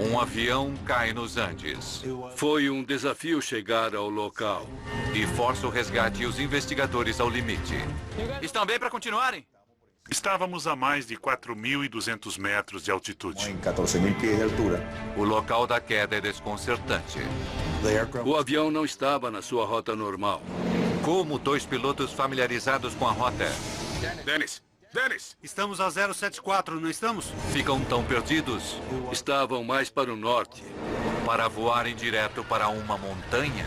Um avião cai nos Andes Foi um desafio chegar ao local. e força o resgate e os investigadores ao limite. Estão bem para continuarem? Estávamos a mais de 4.200 metros de altitude. En 14.000 pies de altura. O local da queda é desconcertante. O avião não estava na sua rota normal. Como dois pilotos familiarizados com a rota Dennis! Dennis! Estamos a 074, não estamos? ficam tão perdidos Estavam mais para o norte. para voarem direto para uma montanha?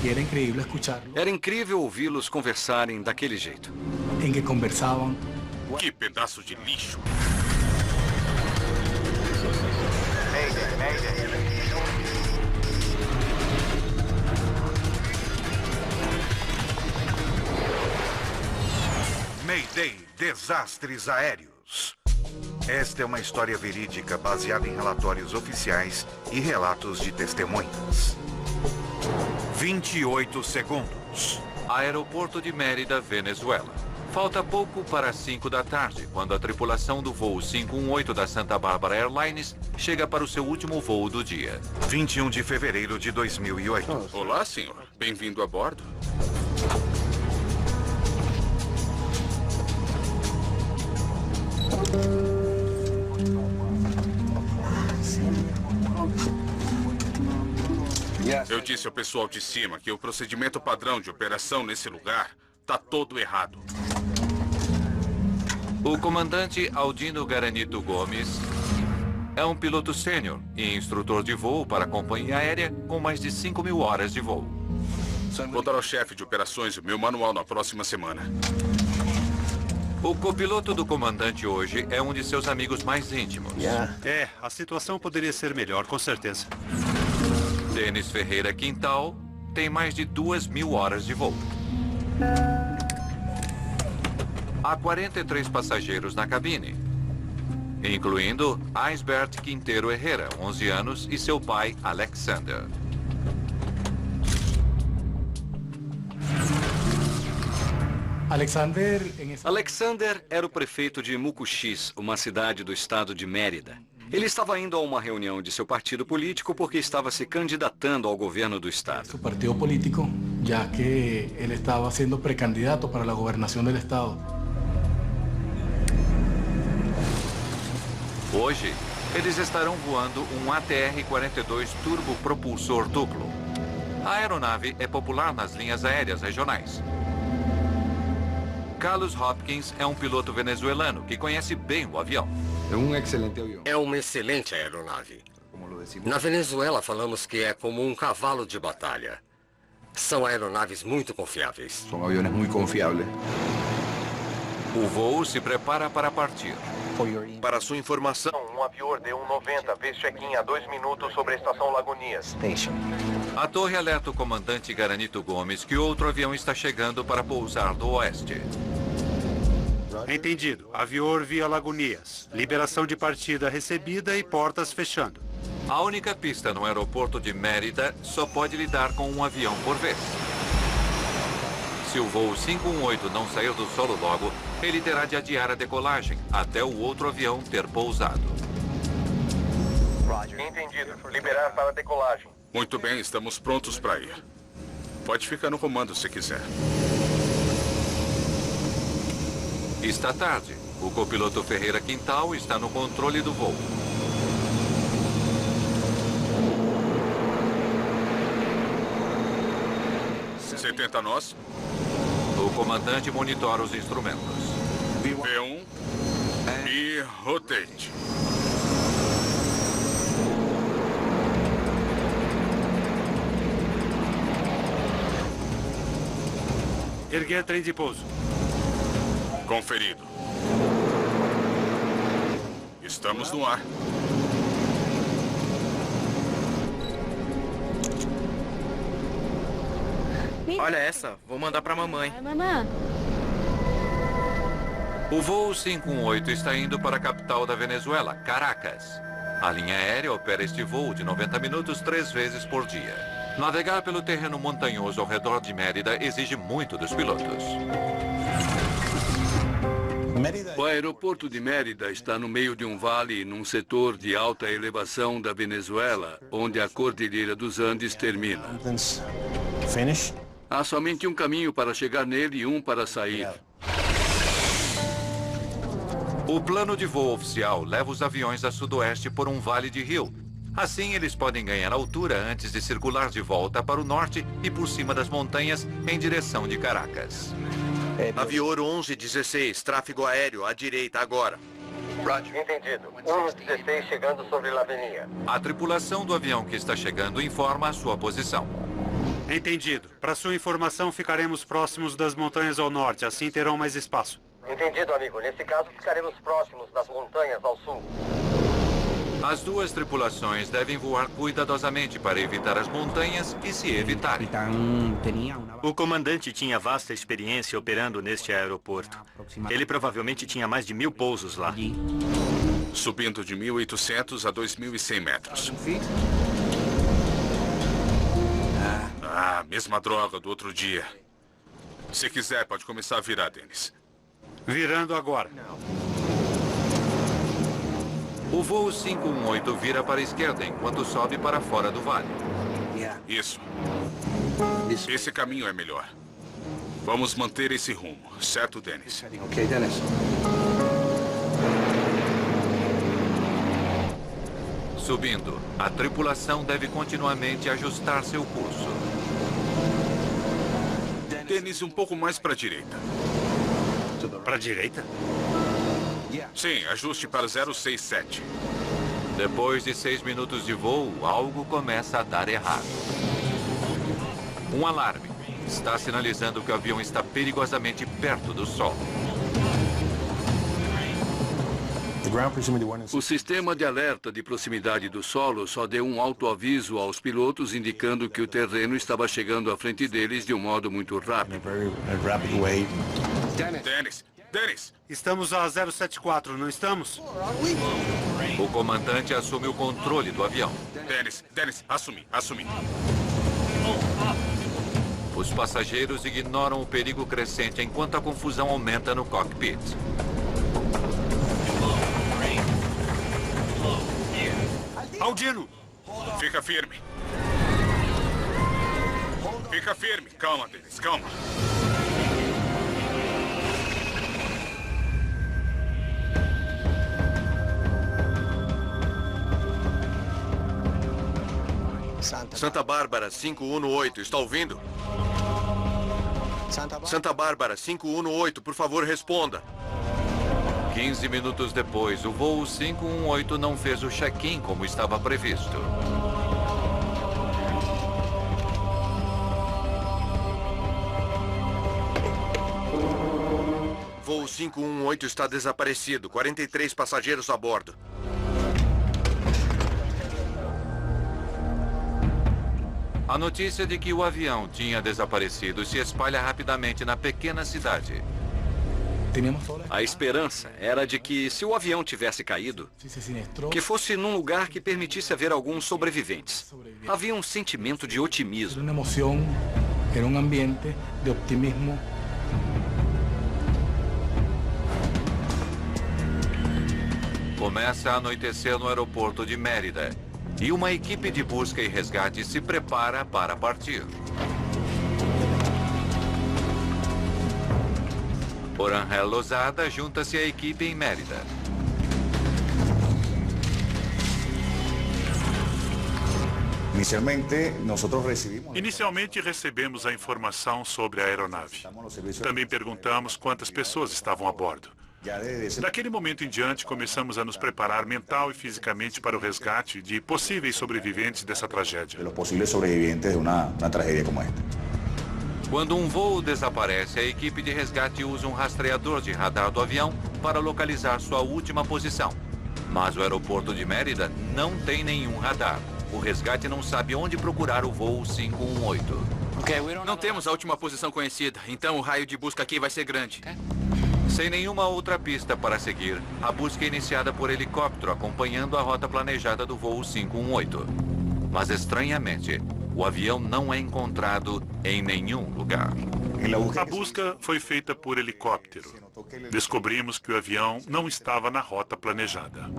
Y era increíble escucharlo, Era incrível ouvi-los conversarem daquele jeito. en que conversaban. Que pedaço de lixo! Mayday, desastres aéreos. Esta é uma história verídica baseada em relatórios oficiais e relatos de testemunhas. 28 segundos. Aeroporto de Mérida, Venezuela. Falta pouco para 5 da tarde, quando a tripulação do voo 518 da Santa Bárbara Airlines chega para o seu último voo do dia. 21 de fevereiro de 2008. Olá, senhor. Bem-vindo a bordo. Eu disse ao pessoal de cima que o procedimento padrão de operação nesse lugar está todo errado. O comandante Aldino Garanito Gomes é um piloto sênior e instrutor de voo para a companhia aérea com mais de 5.000 horas de voo. Vou dar ao chefe de operações o meu manual na próxima semana. O copiloto do comandante hoje é um de seus amigos mais íntimos. É, a situação poderia ser melhor, com certeza. Denis Ferreira Quintal tem mais de 2.000 horas de voo. Há 43 passageiros na cabine, incluindo Aisbert Quinteiro Herrera, 11 anos, e seu pai, Alexander. Alexander era o prefeito de Mucuxis, uma cidade do estado de Mérida. Ele estava indo a uma reunião de seu partido político porque estava se candidatando ao governo do estado. Su partido político, ya que él estaba siendo precandidato para la gobernación del estado. Hoje, eles estarão voando um ATR-42 turbopropulsor duplo. A aeronave é popular nas linhas aéreas regionais. Carlos Hopkins é um piloto venezuelano que conhece bem o avião. É uma excelente aeronave. Na Venezuela falamos que é como um cavalo de batalha. São aeronaves muito confiáveis. Son aviones muy confiables. O voo se prepara para partir. Para sua informação, um avião D190 fez check-in há 2 minutos sobre a estação Lagunias. A torre alerta o comandante Garanito Gomes que outro avião está chegando para pousar do oeste. Entendido. Avior via Lagunias. Liberação de partida recebida e portas fechando. A única pista no aeroporto de Mérida só pode lidar com um avião por vez. Se o voo 518 não sair do solo logo, ele terá de adiar a decolagem até o outro avião ter pousado. Entendido. Liberar para decolagem. Muito bem, estamos prontos para ir. Pode ficar no comando se quiser. Está tarde. O copiloto Ferreira Quintal está no controle do voo. Setenta nós. O comandante monitora os instrumentos. V1 e rotate. Erguer trem de pouso. Conferido. Estamos no ar. Olha essa, vou mandar pra mamãe. O voo 518 está indo para a capital da Venezuela, Caracas. A linha aérea opera este voo de 90 minutos 3 vezes por dia. Navegar pelo terreno montanhoso ao redor de Mérida exige muito dos pilotos. O aeroporto de Mérida está no meio de um vale num setor de alta elevação da Venezuela, onde a Cordilheira dos Andes termina. Há somente um caminho para chegar nele e um para sair. O plano de voo oficial leva os aviões a sudoeste por um vale de rio. Assim, eles podem ganhar altura antes de circular de volta para o norte e por cima das montanhas em direção de Caracas. Avior 1116, tráfego aéreo à direita agora. Entendido. 1116 chegando sobre La Avenida. A tripulação do avião que está chegando informa a sua posição. Entendido. Para sua informação, ficaremos próximos das montanhas ao norte, assim terão mais espaço. Entendido, amigo. Nesse caso, ficaremos próximos das montanhas ao sul. As duas tripulações devem voar cuidadosamente para evitar as montanhas e se evitarem. O comandante tinha vasta experiência operando neste aeroporto. Ele provavelmente tinha mais de 1000 pousos lá. Subindo de 1.800 a 2.100 metros. Mesma droga do outro dia. Se quiser, pode começar a virar, Dennis. Virando agora. O voo 518 vira para a esquerda enquanto sobe para fora do vale. Isso. Esse caminho é melhor. Vamos manter esse rumo, certo, Dennis? Ok, Dennis. Subindo, a tripulação deve continuamente ajustar seu curso. Dennis, um pouco mais para a direita. Para a direita? Sim, ajuste para 067. Depois de 6 minutos de voo, algo começa a dar errado. Um alarme está sinalizando que o avião está perigosamente perto do solo. O sistema de alerta de proximidade do solo só deu um autoaviso aos pilotos indicando que o terreno estava chegando à frente deles de um modo muito rápido. Dennis! Estamos a 074, não estamos? O comandante assume o controle do avião. Dennis, assumi. Os passageiros ignoram o perigo crescente enquanto a confusão aumenta no cockpit. Aldino! Fica firme. Calma, Dennis, calma. Santa Bárbara 518, está ouvindo? Santa Bárbara 518, por favor, responda. 15 minutos depois, o voo 518 não fez o check-in como estava previsto. Voo 518 está desaparecido. 43 passageiros a bordo. A notícia de que o avião tinha desaparecido se espalha rapidamente na pequena cidade. A esperança era de que, se o avião tivesse caído, que fosse num lugar que permitisse haver alguns sobreviventes. Havia um sentimento de otimismo. Uma emoção, era um ambiente de optimismo. Começa a anoitecer no aeroporto de Mérida e uma equipe de busca e resgate se prepara para partir. Orangel Lozada junta-se à equipe em Mérida. Inicialmente recebemos a informação sobre a aeronave. Também perguntamos quantas pessoas estavam a bordo. Daquele momento em diante, começamos a nos preparar mental e fisicamente para o resgate de possíveis sobreviventes dessa tragédia. Quando um voo desaparece, a equipe de resgate usa um rastreador de radar do avião para localizar sua última posição. Mas o aeroporto de Mérida não tem nenhum radar. O resgate não sabe onde procurar o voo 518. Não temos a última posição conhecida, então o raio de busca aqui vai ser grande. Sem nenhuma outra pista para seguir, a busca é iniciada por helicóptero acompanhando a rota planejada do voo 518. Mas estranhamente, o avião não é encontrado em nenhum lugar. A busca foi feita por helicóptero. Descobrimos que o avião não estava na rota planejada.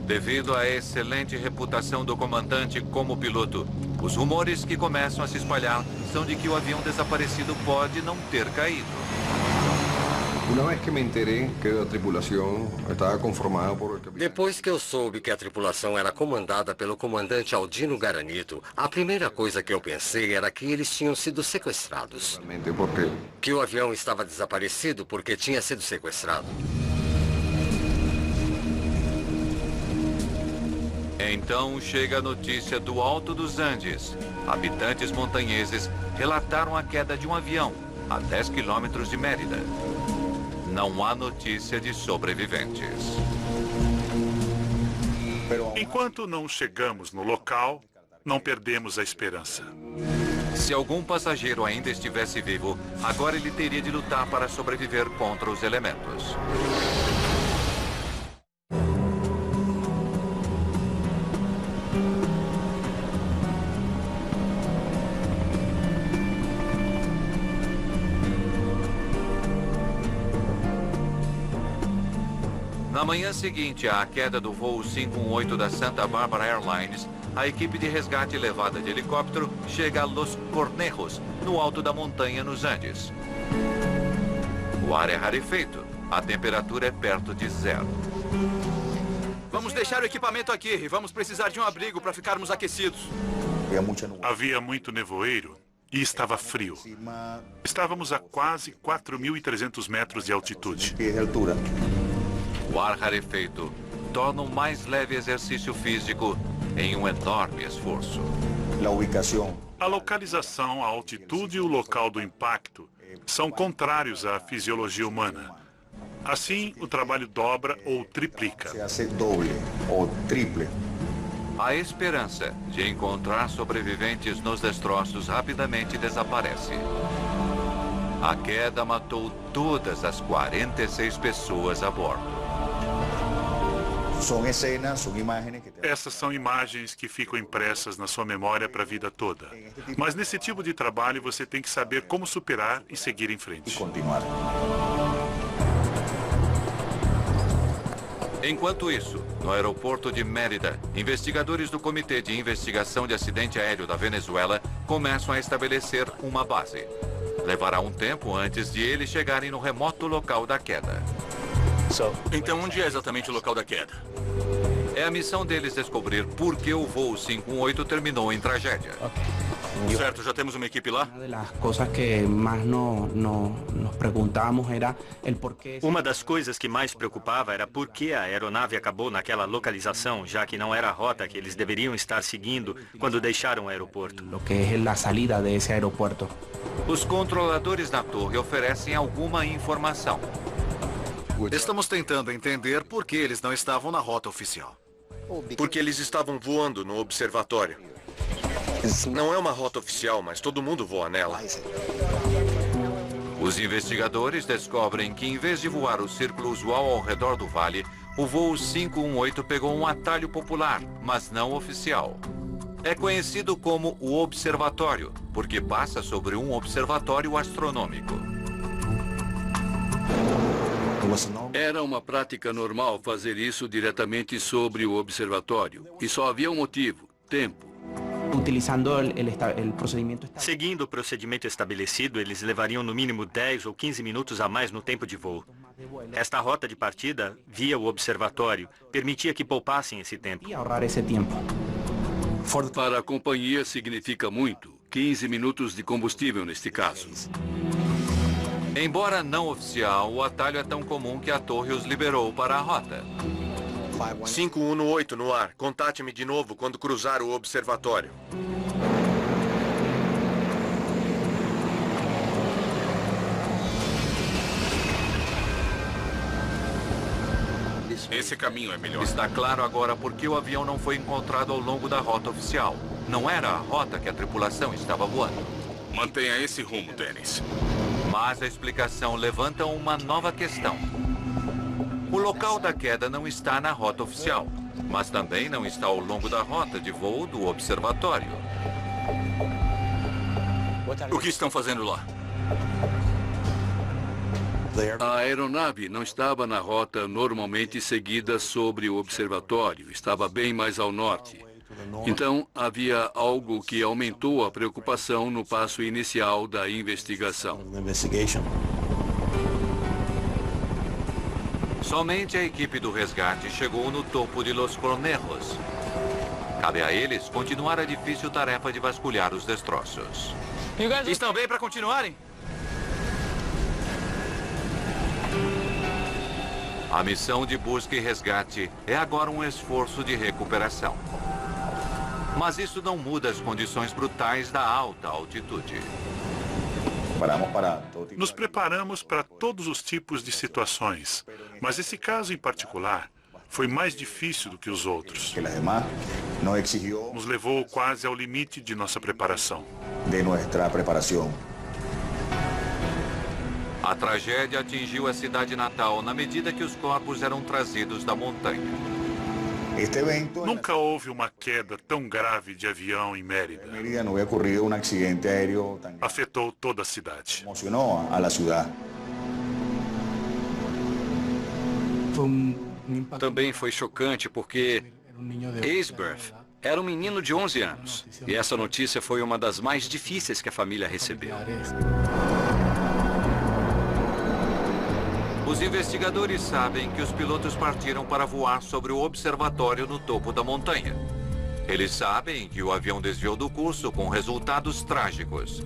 Devido à excelente reputação do comandante como piloto, os rumores que começam a se espalhar são de que o avião desaparecido pode não ter caído. Depois que eu soube que a tripulação era comandada pelo comandante Aldino Garanito, a primeira coisa que eu pensei era que eles tinham sido sequestrados. Que o avião estava desaparecido porque tinha sido sequestrado. Então chega a notícia do Alto dos Andes. Habitantes montanheses relataram a queda de um avião a 10 quilômetros de Mérida. Não há notícia de sobreviventes. Enquanto não chegamos no local, não perdemos a esperança. Se algum passageiro ainda estivesse vivo, agora ele teria de lutar para sobreviver contra os elementos. Na manhã seguinte à queda do voo 518 da Santa Barbara Airlines, a equipe de resgate levada de helicóptero chega a Los Cornejos, no alto da montanha nos Andes. O ar é rarefeito, a temperatura é perto de zero. Vamos deixar o equipamento aqui e vamos precisar de um abrigo para ficarmos aquecidos. Havia muito nevoeiro e estava frio. Estávamos a quase 4.300 metros de altitude. O ar rarefeito torna um mais leve exercício físico em um enorme esforço. A localização, a altitude e o local do impacto são contrários à fisiologia humana. Assim, o trabalho dobra ou triplica. A esperança de encontrar sobreviventes nos destroços rapidamente desaparece. A queda matou todas as 46 pessoas a bordo. Essas são imagens que ficam impressas na sua memória para a vida toda. Mas nesse tipo de trabalho você tem que saber como superar e seguir em frente. Enquanto isso, no aeroporto de Mérida, investigadores do Comitê de Investigação de Acidente Aéreo da Venezuela começam a estabelecer uma base. Levará um tempo antes de eles chegarem no remoto local da queda. Então, onde é exatamente o local da queda? É a missão deles descobrir por que o voo 518 terminou em tragédia. Certo, já temos uma equipe lá? Uma das coisas que mais preocupava era por que a aeronave acabou naquela localização, já que não era a rota que eles deveriam estar seguindo quando deixaram o aeroporto. Os controladores da torre oferecem alguma informação. Estamos tentando entender por que eles não estavam na rota oficial. Porque eles estavam voando no observatório. Não é uma rota oficial, mas todo mundo voa nela. Os investigadores descobrem que, em vez de voar o círculo usual ao redor do vale, o voo 518 pegou um atalho popular, mas não oficial. É conhecido como o observatório, porque passa sobre um observatório astronômico. Era uma prática normal fazer isso diretamente sobre o observatório. E só havia um motivo: tempo. Seguindo o procedimento estabelecido, eles levariam no mínimo 10 ou 15 minutos a mais no tempo de voo. Esta rota de partida, via o observatório, permitia que poupassem esse tempo. Para a companhia significa muito. 15 minutos de combustível neste caso. Embora não oficial, o atalho é tão comum que a torre os liberou para a rota. 518 no ar. Contate-me de novo quando cruzar o observatório. Esse caminho é melhor. Está claro agora por que o avião não foi encontrado ao longo da rota oficial. Não era a rota que a tripulação estava voando. Mantenha esse rumo, Dennis. Mas a explicação levanta uma nova questão. O local da queda não está na rota oficial, mas também não está ao longo da rota de voo do observatório. O que estão fazendo lá? A aeronave não estava na rota normalmente seguida sobre o observatório, estava bem mais ao norte. Então, havia algo que aumentou a preocupação no passo inicial da investigação. Somente a equipe do resgate chegou no topo de Los Conejos. Cabe a eles continuar a difícil tarefa de vasculhar os destroços. Estão bem para continuarem? A missão de busca e resgate é agora um esforço de recuperação. Mas isso não muda as condições brutais da alta altitude. Nos preparamos para todos os tipos de situações, mas esse caso em particular foi mais difícil do que os outros. Nos levou quase ao limite de nossa preparação. A tragédia atingiu a cidade natal na medida que os corpos eram trazidos da montanha. Nunca houve uma queda tão grave de avião em Mérida. Afetou toda a cidade. Também foi chocante porque Aisberth era um menino de 11 anos. E essa notícia foi uma das mais difíceis que a família recebeu. Os investigadores sabem que os pilotos partiram para voar sobre o observatório no topo da montanha. Eles sabem que o avião desviou do curso com resultados trágicos.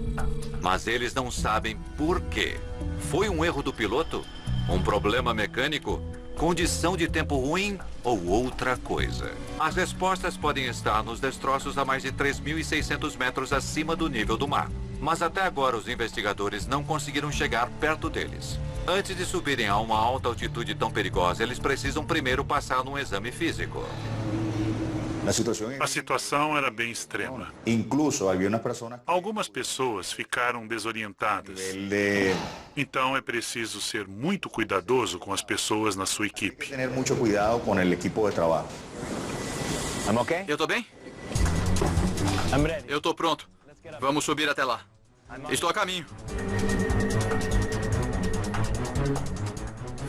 Mas eles não sabem por quê. Foi um erro do piloto? Um problema mecânico? Condição de tempo ruim ou outra coisa? As respostas podem estar nos destroços a mais de 3.600 metros acima do nível do mar. Mas até agora os investigadores não conseguiram chegar perto deles. Antes de subirem a uma alta altitude tão perigosa, eles precisam primeiro passar num exame físico. A situação era bem extrema. Algumas pessoas ficaram desorientadas. Então é preciso ser muito cuidadoso com as pessoas na sua equipe. Eu tô bem? Eu tô pronto. Vamos subir até lá. Estou a caminho.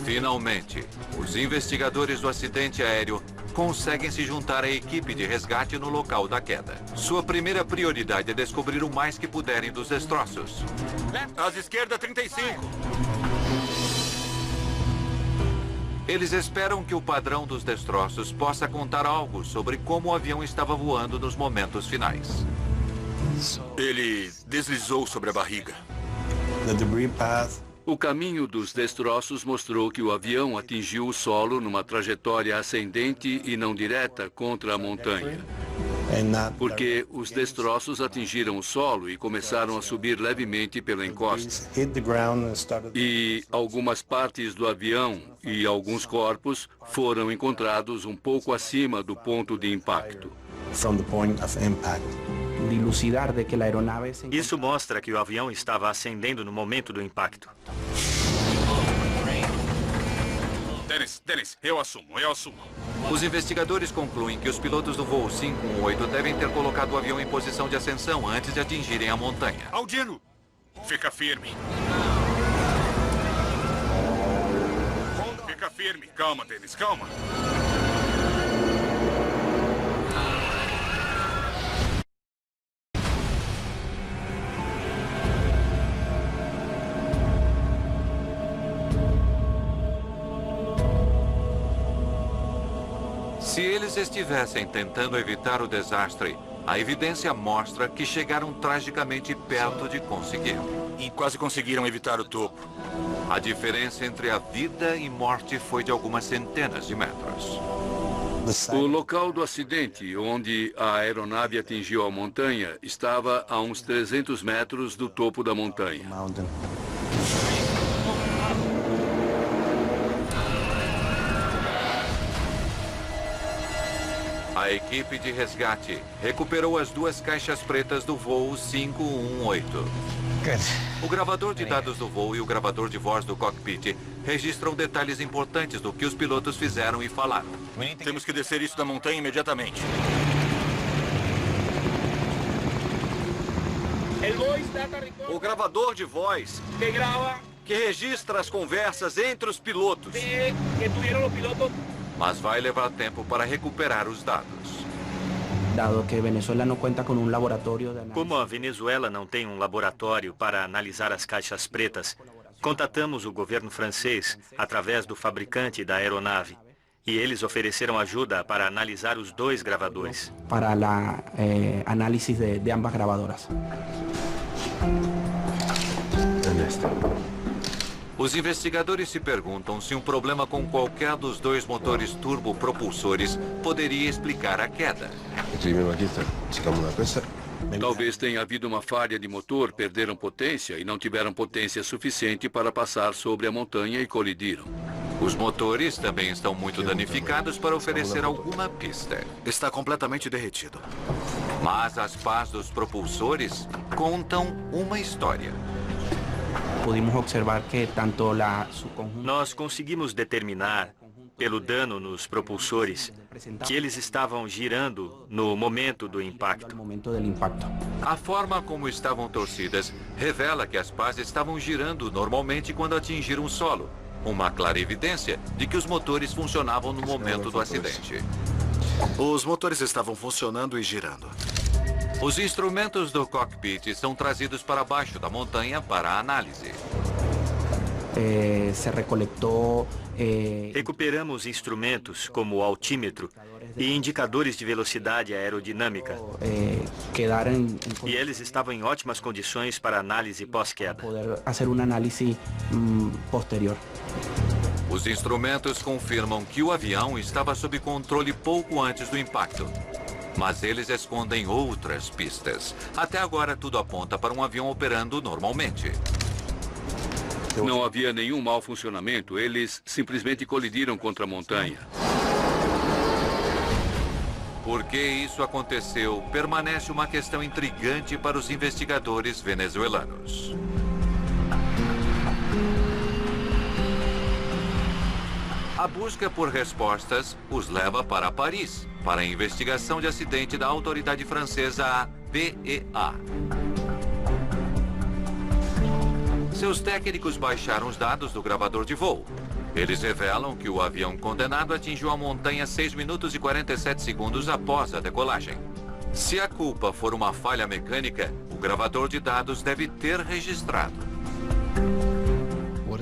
Finalmente, os investigadores do acidente aéreo conseguem se juntar à equipe de resgate no local da queda. Sua primeira prioridade é descobrir o mais que puderem dos destroços. Às esquerda, 35. Eles esperam que o padrão dos destroços possa contar algo sobre como o avião estava voando nos momentos finais. Ele deslizou sobre a barriga. O caminho dos destroços mostrou que o avião atingiu o solo numa trajetória ascendente e não direta contra a montanha. Porque os destroços atingiram o solo e começaram a subir levemente pela encosta. E algumas partes do avião e alguns corpos foram encontrados um pouco acima do ponto de impacto. Isso mostra que o avião estava ascendendo no momento do impacto. Dennis, eu assumo. Os investigadores concluem que os pilotos do voo 518 devem ter colocado o avião em posição de ascensão antes de atingirem a montanha. Aldino! Fica firme. Fica firme. Calma, Dennis, calma. Se eles estivessem tentando evitar o desastre, a evidência mostra que chegaram tragicamente perto de conseguir. E quase conseguiram evitar o topo. A diferença entre a vida e morte foi de algumas centenas de metros. O local do acidente, onde a aeronave atingiu a montanha, estava a uns 300 metros do topo da montanha. A equipe de resgate recuperou as duas caixas pretas do voo 518. O gravador de dados do voo e o gravador de voz do cockpit registram detalhes importantes do que os pilotos fizeram e falaram. Temos que descer isso da montanha imediatamente. O gravador de voz que registra as conversas entre os pilotos. Mas vai levar tempo para recuperar os dados. Como a Venezuela não tem um laboratório para analisar as caixas pretas, contatamos o governo francês através do fabricante da aeronave. E eles ofereceram ajuda para analisar os dois gravadores. Para a análise de ambas gravadoras. Os investigadores se perguntam se um problema com qualquer dos dois motores turbopropulsores poderia explicar a queda. Talvez tenha havido uma falha de motor, perderam potência e não tiveram potência suficiente para passar sobre a montanha e colidiram. Os motores também estão muito danificados para oferecer alguma pista. Está completamente derretido. Mas as pás dos propulsores contam uma história. Nós conseguimos determinar, pelo dano nos propulsores, que eles estavam girando no momento do impacto. A forma como estavam torcidas revela que as pás estavam girando normalmente quando atingiram o solo. Uma clara evidência de que os motores funcionavam no momento do acidente. Os motores estavam funcionando e girando. Os instrumentos do cockpit são trazidos para baixo da montanha para análise. Recuperamos instrumentos como o altímetro e indicadores de velocidade aerodinâmica. E eles estavam em ótimas condições para análise pós-queda. Os instrumentos confirmam que o avião estava sob controle pouco antes do impacto. Mas eles escondem outras pistas. Até agora, tudo aponta para um avião operando normalmente. Não havia nenhum mau funcionamento. Eles simplesmente colidiram contra a montanha. Por que isso aconteceu, permanece uma questão intrigante para os investigadores venezuelanos. A busca por respostas os leva para Paris, para a investigação de acidente da autoridade francesa ABEA. Seus técnicos baixaram os dados do gravador de voo. Eles revelam que o avião condenado atingiu a montanha 6 minutos e 47 segundos após a decolagem. Se a culpa for uma falha mecânica, o gravador de dados deve ter registrado.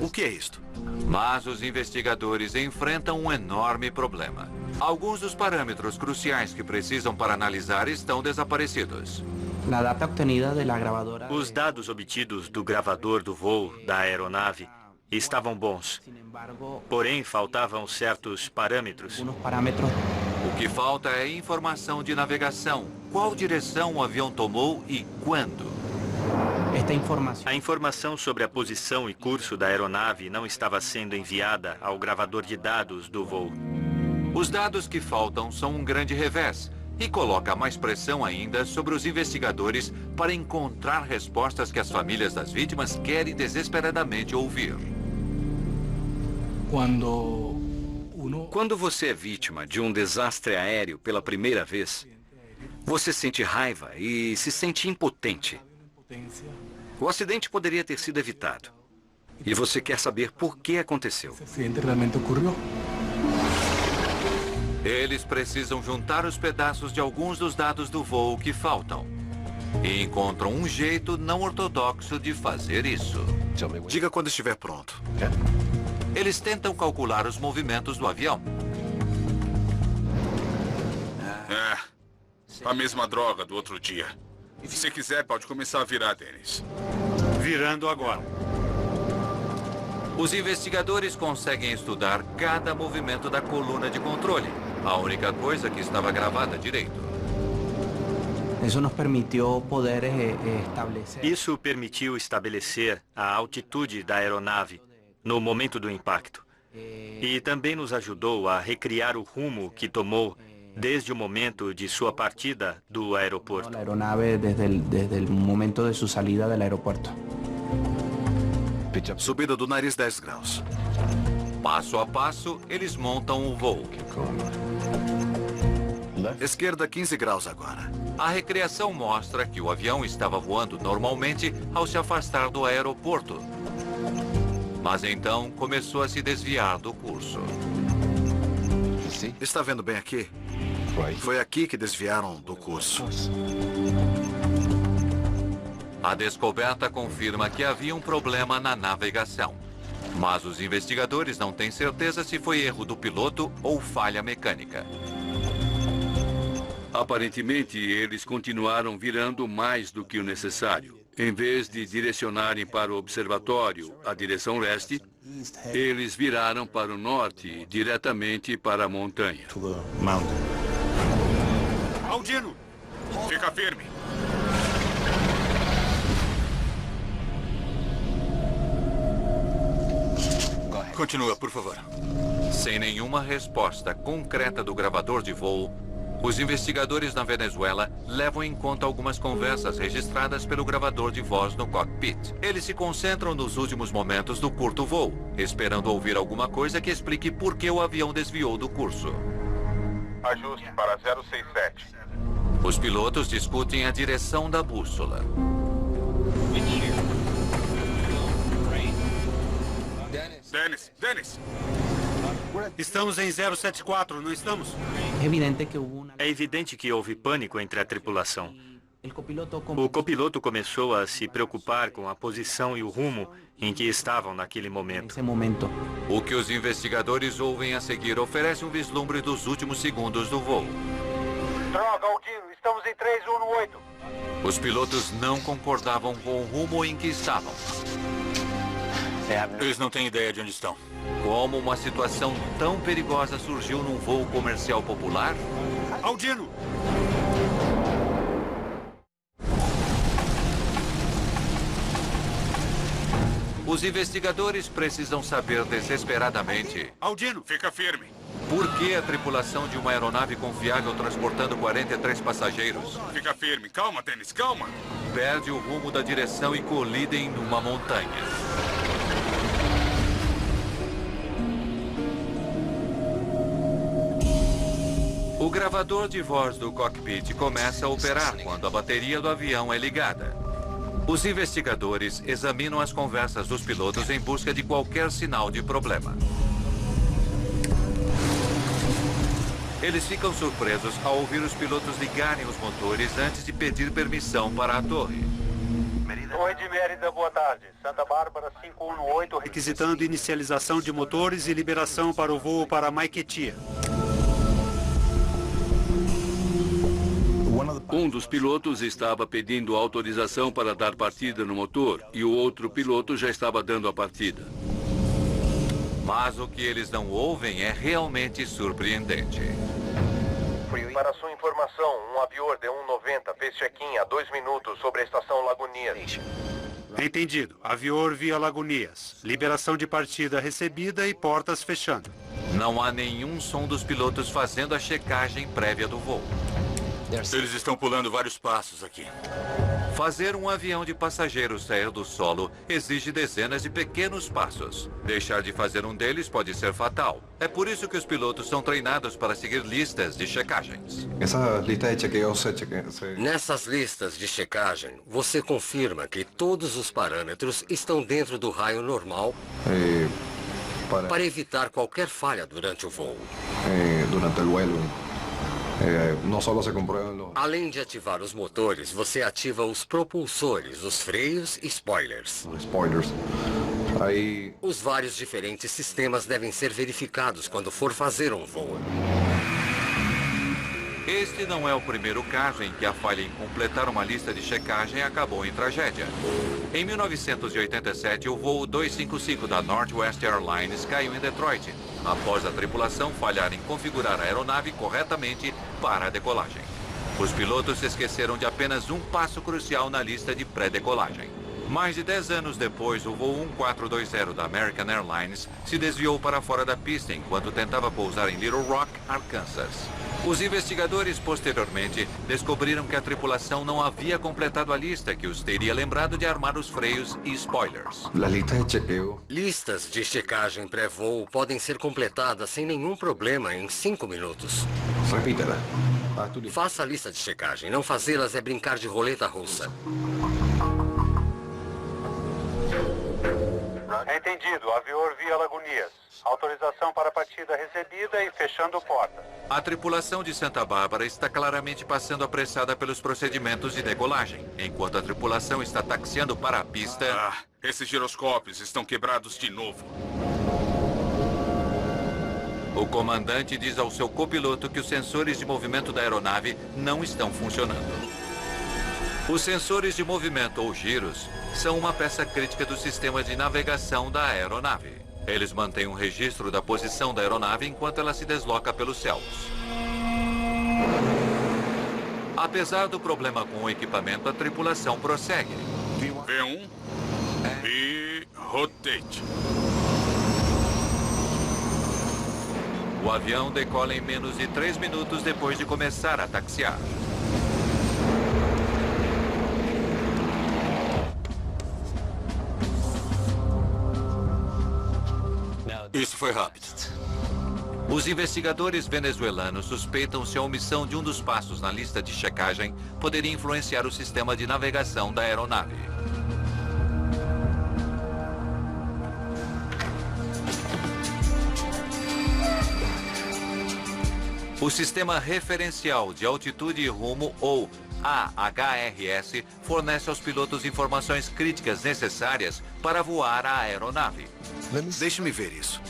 O que é isto? Mas os investigadores enfrentam um enorme problema. Alguns dos parâmetros cruciais que precisam para analisar estão desaparecidos. Os dados obtidos do gravador do voo da aeronave estavam bons. Porém, faltavam certos parâmetros. O que falta é informação de navegação. Qual direção o avião tomou e quando? A informação sobre a posição e curso da aeronave não estava sendo enviada ao gravador de dados do voo. Os dados que faltam são um grande revés e coloca mais pressão ainda sobre os investigadores para encontrar respostas que as famílias das vítimas querem desesperadamente ouvir. Quando você é vítima de um desastre aéreo pela primeira vez, você sente raiva e se sente impotente. O acidente poderia ter sido evitado. E você quer saber por que aconteceu. Eles precisam juntar os pedaços de alguns dos dados do voo que faltam. E encontram um jeito não ortodoxo de fazer isso. Diga quando estiver pronto. Eles tentam calcular os movimentos do avião. A mesma droga do outro dia. Se quiser, pode começar a virar, Dennis. Virando agora. Os investigadores conseguem estudar cada movimento da coluna de controle. A única coisa que estava gravada direito. Isso permitiu estabelecer a altitude da aeronave no momento do impacto. E também nos ajudou a recriar o rumo que tomou desde o momento de sua partida do aeroporto. A aeronave desde o momento de sua saída do aeroporto. Subida do nariz 10 graus. Passo a passo, eles montam o voo. Esquerda 15 graus agora. A recriação mostra que o avião estava voando normalmente ao se afastar do aeroporto. Mas então começou a se desviar do curso. Está vendo bem aqui? Foi aqui que desviaram do curso. A descoberta confirma que havia um problema na navegação. Mas os investigadores não têm certeza se foi erro do piloto ou falha mecânica. Aparentemente, eles continuaram virando mais do que o necessário. Em vez de direcionarem para o observatório a direção leste, eles viraram para o norte, diretamente para a montanha. Aldino, fica firme. Continua, por favor. Sem nenhuma resposta concreta do gravador de voo, os investigadores na Venezuela levam em conta algumas conversas registradas pelo gravador de voz no cockpit. Eles se concentram nos últimos momentos do curto voo, esperando ouvir alguma coisa que explique por que o avião desviou do curso. Ajuste para 067. Os pilotos discutem a direção da bússola. Dennis! Estamos em 074, não estamos? É evidente que houve pânico entre a tripulação. O copiloto começou a se preocupar com a posição e o rumo em que estavam naquele momento. O que os investigadores ouvem a seguir oferece um vislumbre dos últimos segundos do voo. Droga, Aldino, estamos em 318. Os pilotos não concordavam com o rumo em que estavam. Eles não têm ideia de onde estão. Como uma situação tão perigosa surgiu num voo comercial popular? Aldino! Os investigadores precisam saber desesperadamente... Aldino, fica firme. Por que a tripulação de uma aeronave confiável transportando 43 passageiros... Fica firme. Calma, Dennis, calma. ...perde o rumo da direção e colidem numa montanha. O gravador de voz do cockpit começa a operar quando a bateria do avião é ligada. Os investigadores examinam as conversas dos pilotos em busca de qualquer sinal de problema. Eles ficam surpresos ao ouvir os pilotos ligarem os motores antes de pedir permissão para a torre. Torre de Mérida, boa tarde. Santa Bárbara 518. Requisitando inicialização de motores e liberação para o voo para Maiquetia. Um dos pilotos estava pedindo autorização para dar partida no motor e o outro piloto já estava dando a partida. Mas o que eles não ouvem é realmente surpreendente. Para sua informação, um avião D190 fez check-in há 2 minutos sobre a estação Lagunias. Entendido. Avior via Lagunias. Liberação de partida recebida e portas fechando. Não há nenhum som dos pilotos fazendo a checagem prévia do voo. Eles estão pulando vários passos aqui. Fazer um avião de passageiros sair do solo exige dezenas de pequenos passos. Deixar de fazer um deles pode ser fatal. É por isso que os pilotos são treinados para seguir listas de checagens. Nessas listas de checagem, você confirma que todos os parâmetros estão dentro do raio normal para evitar qualquer falha durante o voo. Além de ativar os motores, você ativa os propulsores, os freios e spoilers. Os vários diferentes sistemas devem ser verificados quando for fazer um voo. Este não é o primeiro caso em que a falha em completar uma lista de checagem acabou em tragédia. Em 1987, o voo 255 da Northwest Airlines caiu em Detroit, após a tripulação falhar em configurar a aeronave corretamente para a decolagem. Os pilotos esqueceram de apenas um passo crucial na lista de pré-decolagem. Mais de 10 anos depois, o voo 1420 da American Airlines se desviou para fora da pista enquanto tentava pousar em Little Rock, Arkansas. Os investigadores, posteriormente, descobriram que a tripulação não havia completado a lista que os teria lembrado de armar os freios e spoilers. Listas de checagem pré-voo podem ser completadas sem nenhum problema em 5 minutos. Repítela. Faça a lista de checagem. Não fazê-las é brincar de roleta russa. Entendido. Avião via Lagunias. Autorização para partida recebida e fechando porta. A tripulação de Santa Bárbara está claramente passando apressada pelos procedimentos de decolagem, enquanto a tripulação está taxiando para a pista. Esses giroscópios estão quebrados de novo. O comandante diz ao seu copiloto que os sensores de movimento da aeronave não estão funcionando. Os sensores de movimento ou giros são uma peça crítica do sistema de navegação da aeronave. Eles mantêm um registro da posição da aeronave enquanto ela se desloca pelos céus. Apesar do problema com o equipamento, a tripulação prossegue. V1 e rotate. O avião decola em menos de 3 minutos depois de começar a taxiar. Isso foi rápido. Os investigadores venezuelanos suspeitam se a omissão de um dos passos na lista de checagem poderia influenciar o sistema de navegação da aeronave. O Sistema Referencial de Altitude e Rumo, ou AHRS, fornece aos pilotos informações críticas necessárias para voar a aeronave. Deixe-me ver isso.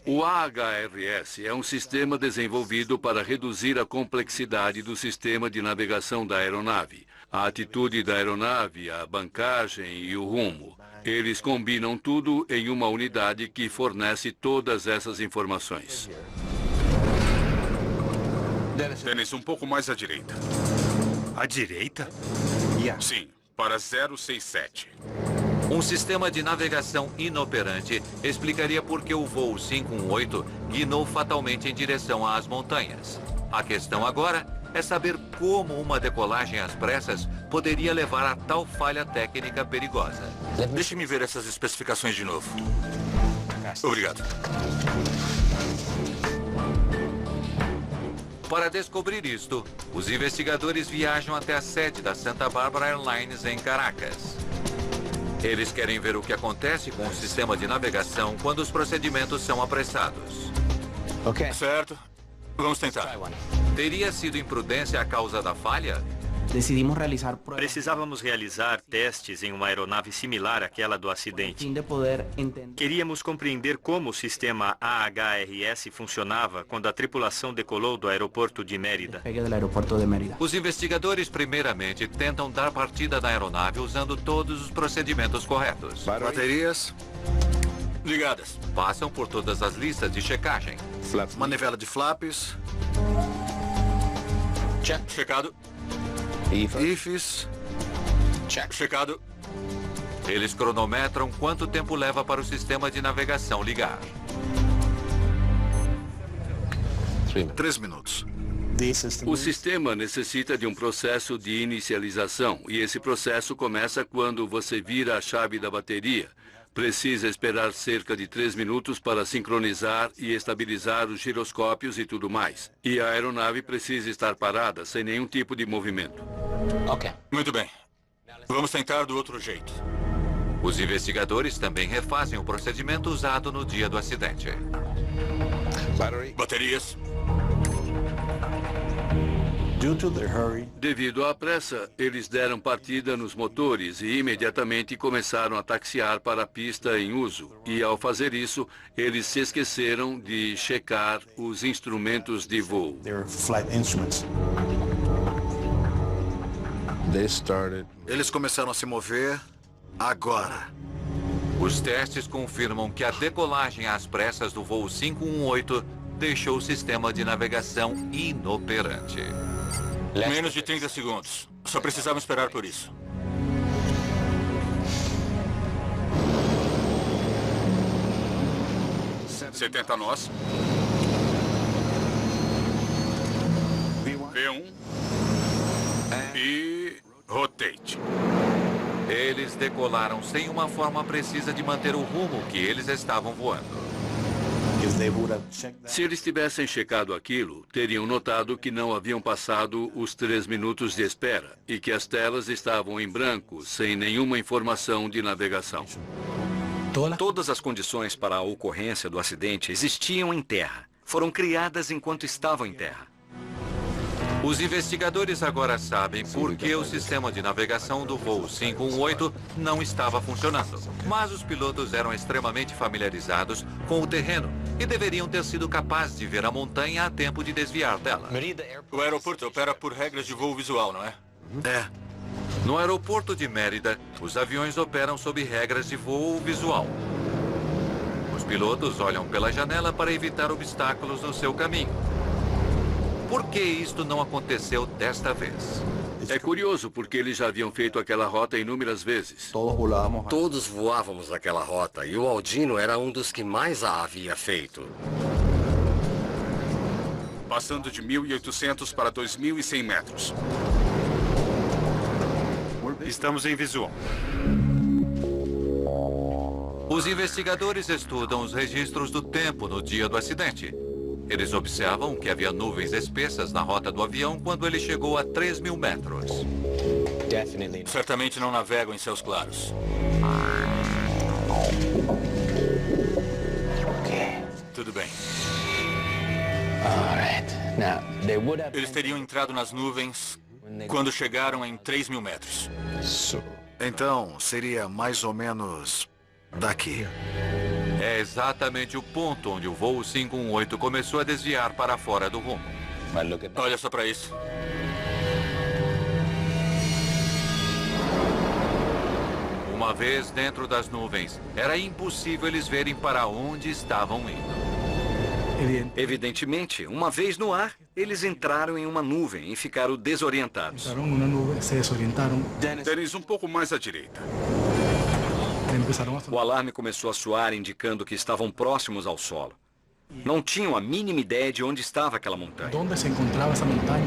O AHRS é um sistema desenvolvido para reduzir a complexidade do sistema de navegação da aeronave, a atitude da aeronave, a bancagem e o rumo. Eles combinam tudo em uma unidade que fornece todas essas informações. Dennis, um pouco mais à direita. À direita? Sim, para 067. Um sistema de navegação inoperante explicaria por que o voo 518 guinou fatalmente em direção às montanhas. A questão agora é saber como uma decolagem às pressas poderia levar a tal falha técnica perigosa. Deixe-me ver essas especificações de novo. Obrigado. Para descobrir isto, os investigadores viajam até a sede da Santa Barbara Airlines em Caracas. Eles querem ver o que acontece com o sistema de navegação quando os procedimentos são apressados. Certo. Vamos tentar. Teria sido imprudência a causa da falha? Precisávamos realizar testes em uma aeronave similar àquela do acidente. Queríamos compreender como o sistema AHRS funcionava quando a tripulação decolou do aeroporto de Mérida. Os investigadores primeiramente tentam dar partida na aeronave usando todos os procedimentos corretos. Baterias ligadas. Passam por todas as listas de checagem. Manivela de flaps. Check. Checado. IFES. Check. Checado. Eles cronometram quanto tempo leva para o sistema de navegação ligar. 3 minutos. O sistema necessita de um processo de inicialização e esse processo começa quando você vira a chave da bateria. Precisa esperar cerca de 3 minutos para sincronizar e estabilizar os giroscópios e tudo mais. E a aeronave precisa estar parada, sem nenhum tipo de movimento. Muito bem. Vamos tentar do outro jeito. Os investigadores também refazem o procedimento usado no dia do acidente. Baterias. Devido à pressa, eles deram partida nos motores e imediatamente começaram a taxiar para a pista em uso. E ao fazer isso, eles se esqueceram de checar os instrumentos de voo. Eles começaram a se mover agora. Os testes confirmam que a decolagem às pressas do voo 518 deixou o sistema de navegação inoperante. Menos de 30 segundos. Só precisavam esperar por isso. Setenta nós. V1 e rotate. Eles decolaram sem uma forma precisa de manter o rumo que eles estavam voando. Se eles tivessem checado aquilo, teriam notado que não haviam passado os 3 minutos de espera e que as telas estavam em branco, sem nenhuma informação de navegação. Todas as condições para a ocorrência do acidente existiam em terra. Foram criadas enquanto estavam em terra. Os investigadores agora sabem por que o sistema de navegação do voo 518 não estava funcionando. Mas os pilotos eram extremamente familiarizados com o terreno e deveriam ter sido capazes de ver a montanha a tempo de desviar dela. O aeroporto opera por regras de voo visual, não é? É. No aeroporto de Mérida, os aviões operam sob regras de voo visual. Os pilotos olham pela janela para evitar obstáculos no seu caminho. Por que isto não aconteceu desta vez? É curioso, porque eles já haviam feito aquela rota inúmeras vezes. Todos voávamos aquela rota e o Aldino era um dos que mais a havia feito. Passando de 1.800 para 2.100 metros. Estamos em visual. Os investigadores estudam os registros do tempo no dia do acidente. Eles observam que havia nuvens espessas na rota do avião quando ele chegou a 3.000 metros. Certamente não navegam em céus claros. Tudo bem. Eles teriam entrado nas nuvens quando chegaram em 3.000 metros. Então, seria mais ou menos daqui. É exatamente o ponto onde o voo 518 começou a desviar para fora do rumo. Olha só para isso. Uma vez dentro das nuvens, era impossível eles verem para onde estavam indo. Evidentemente, uma vez no ar, eles entraram em uma nuvem e ficaram desorientados. Dennis, um pouco mais à direita. O alarme começou a soar, indicando que estavam próximos ao solo. Não tinham a mínima ideia de onde estava aquela montanha. Onde se encontrava essa montanha?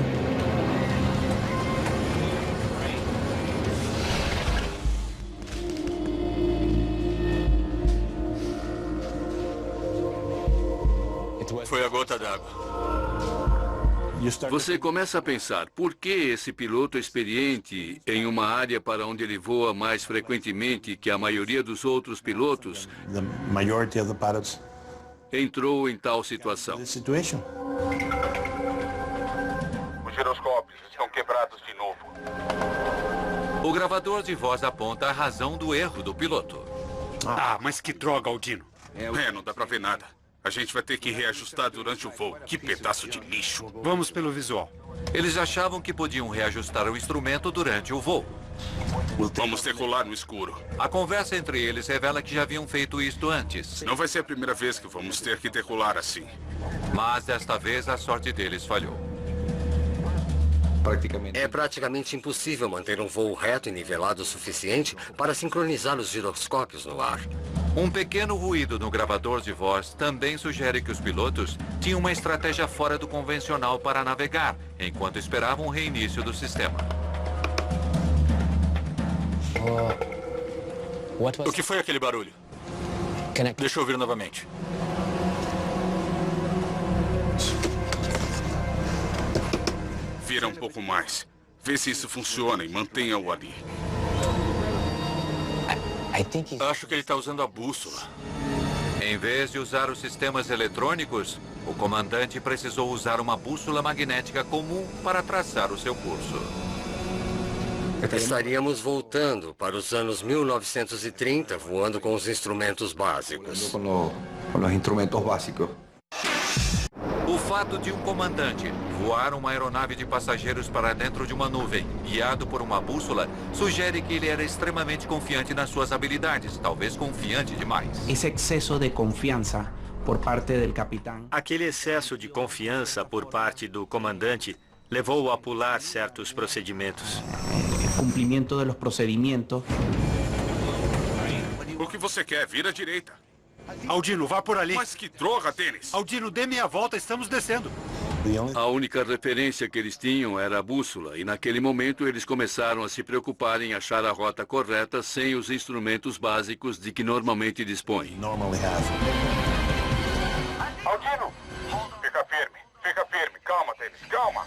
Foi a gota d'água. Você começa a pensar, por que esse piloto experiente em uma área para onde ele voa mais frequentemente que a maioria dos outros pilotos entrou em tal situação? Os giroscópios estão quebrados de novo. O gravador de voz aponta a razão do erro do piloto. Ah, mas que droga, Aldino. Não dá pra ver nada. A gente vai ter que reajustar durante o voo. Que pedaço de lixo. Vamos pelo visual. Eles achavam que podiam reajustar o instrumento durante o voo. Vamos decolar no escuro. A conversa entre eles revela que já haviam feito isto antes. Não vai ser a primeira vez que vamos ter que decolar assim. Mas desta vez a sorte deles falhou. É praticamente impossível manter um voo reto e nivelado o suficiente para sincronizar os giroscópios no ar. Um pequeno ruído no gravador de voz também sugere que os pilotos tinham uma estratégia fora do convencional para navegar, enquanto esperavam o reinício do sistema. O que foi aquele barulho? Deixa eu ouvir novamente. Vira um pouco mais. Vê se isso funciona e mantenha-o ali. Acho que ele está usando a bússola. Em vez de usar os sistemas eletrônicos, o comandante precisou usar uma bússola magnética comum para traçar o seu curso. Estaríamos voltando para os anos 1930, voando com os instrumentos básicos. Com os instrumentos básicos. O fato de um comandante voar uma aeronave de passageiros para dentro de uma nuvem, guiado por uma bússola, sugere que ele era extremamente confiante nas suas habilidades, talvez confiante demais. Esse excesso de confiança por parte do capitão. Aquele excesso de confiança por parte do comandante levou-o a pular certos procedimentos. Cumprimento dos procedimentos. O que você quer? Vira à direita. Aldino, vá por ali. Mas que droga, Dennis! Aldino, dê meia volta, estamos descendo. A única referência que eles tinham era a bússola, e naquele momento eles começaram a se preocupar em achar a rota correta sem os instrumentos básicos de que normalmente dispõem. Aldino! Fica firme. Calma, Dennis, calma.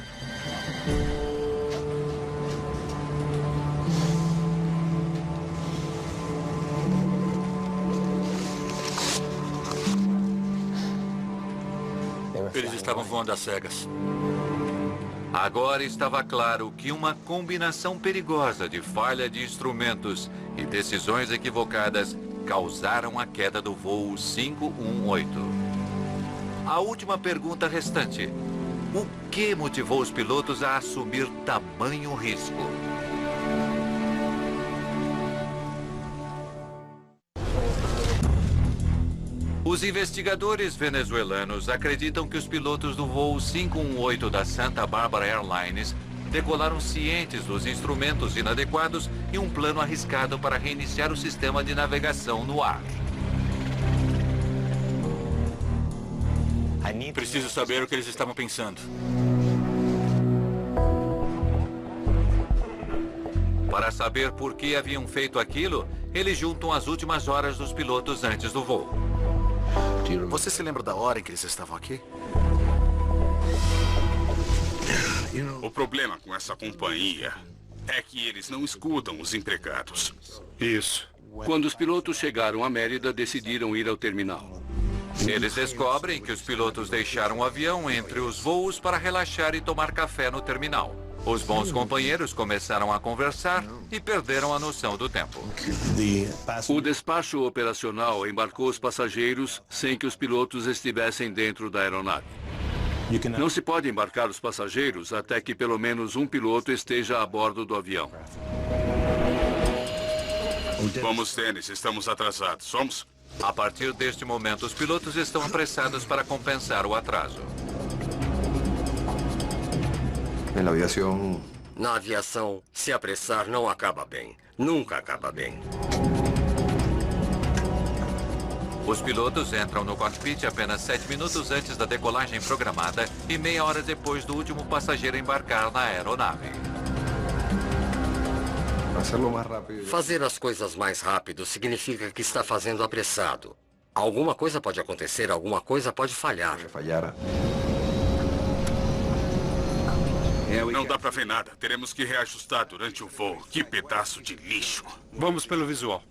Eles estavam voando às cegas. Agora estava claro que uma combinação perigosa de falha de instrumentos e decisões equivocadas causaram a queda do voo 518. A última pergunta restante: o que motivou os pilotos a assumir tamanho risco? Os investigadores venezuelanos acreditam que os pilotos do voo 518 da Santa Barbara Airlines decolaram cientes dos instrumentos inadequados e um plano arriscado para reiniciar o sistema de navegação no ar. Preciso saber o que eles estavam pensando. Para saber por que haviam feito aquilo, eles juntam as últimas horas dos pilotos antes do voo. Você se lembra da hora em que eles estavam aqui? O problema com essa companhia é que eles não escutam os empregados. Isso. Quando os pilotos chegaram a Mérida, decidiram ir ao terminal. Eles descobrem que os pilotos deixaram o avião entre os voos para relaxar e tomar café no terminal. Os bons companheiros começaram a conversar e perderam a noção do tempo. O despacho operacional embarcou os passageiros sem que os pilotos estivessem dentro da aeronave. Não se pode embarcar os passageiros até que pelo menos um piloto esteja a bordo do avião. Vamos, Dennis, estamos atrasados. Somos? A partir deste momento, os pilotos estão apressados para compensar o atraso. Na aviação, se apressar não acaba bem. Nunca acaba bem. Os pilotos entram no cockpit apenas 7 minutos antes da decolagem programada e meia hora depois do último passageiro embarcar na aeronave. Fazer as coisas mais rápido significa que está fazendo apressado. Alguma coisa pode acontecer, alguma coisa pode falhar. Não dá pra ver nada. Teremos que reajustar durante o voo. Que pedaço de lixo. Vamos pelo visual.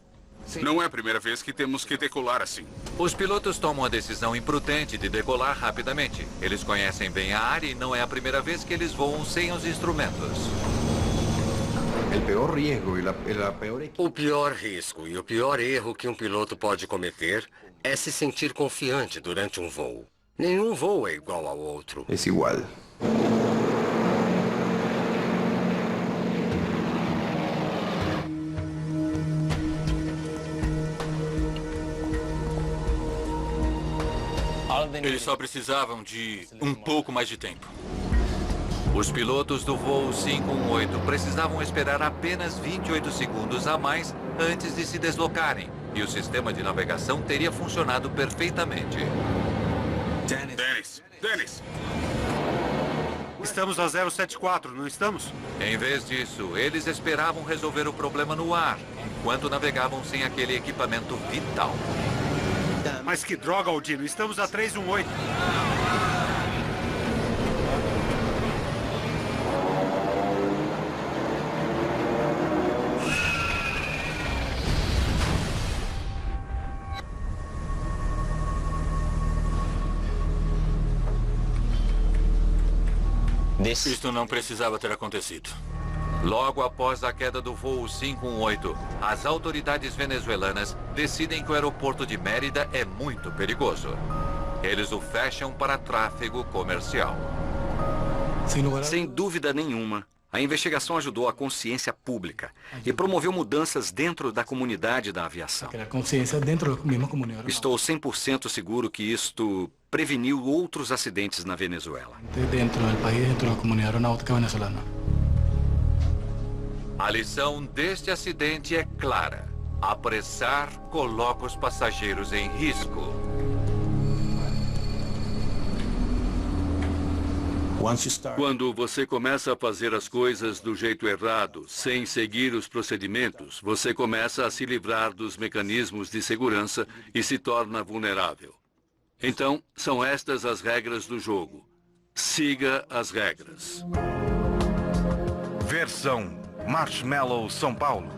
Não é a primeira vez que temos que decolar assim. Os pilotos tomam a decisão imprudente de decolar rapidamente. Eles conhecem bem a área e não é a primeira vez que eles voam sem os instrumentos. O pior risco e o pior erro que um piloto pode cometer é se sentir confiante durante um voo. Nenhum voo é igual ao outro. É igual. Eles só precisavam de um pouco mais de tempo. Os pilotos do voo 518 precisavam esperar apenas 28 segundos a mais antes de se deslocarem, e o sistema de navegação teria funcionado perfeitamente. Dennis! Estamos a 074, não estamos? Em vez disso, eles esperavam resolver o problema no ar, enquanto navegavam sem aquele equipamento vital. Mas que droga, Aldino, estamos a 318. Isto não precisava ter acontecido. Logo após a queda do voo 518, as autoridades venezuelanas decidem que o aeroporto de Mérida é muito perigoso. Eles o fecham para tráfego comercial. Sem dúvida nenhuma, a investigação ajudou a consciência pública e promoveu mudanças dentro da comunidade da aviação. Estou 100% seguro que isto preveniu outros acidentes na Venezuela. Dentro do país, dentro da comunidade aeronáutica venezuelana. A lição deste acidente é clara. Apressar coloca os passageiros em risco. Quando você começa a fazer as coisas do jeito errado, sem seguir os procedimentos, você começa a se livrar dos mecanismos de segurança e se torna vulnerável. Então, são estas as regras do jogo. Siga as regras. Versão Marshmallow São Paulo.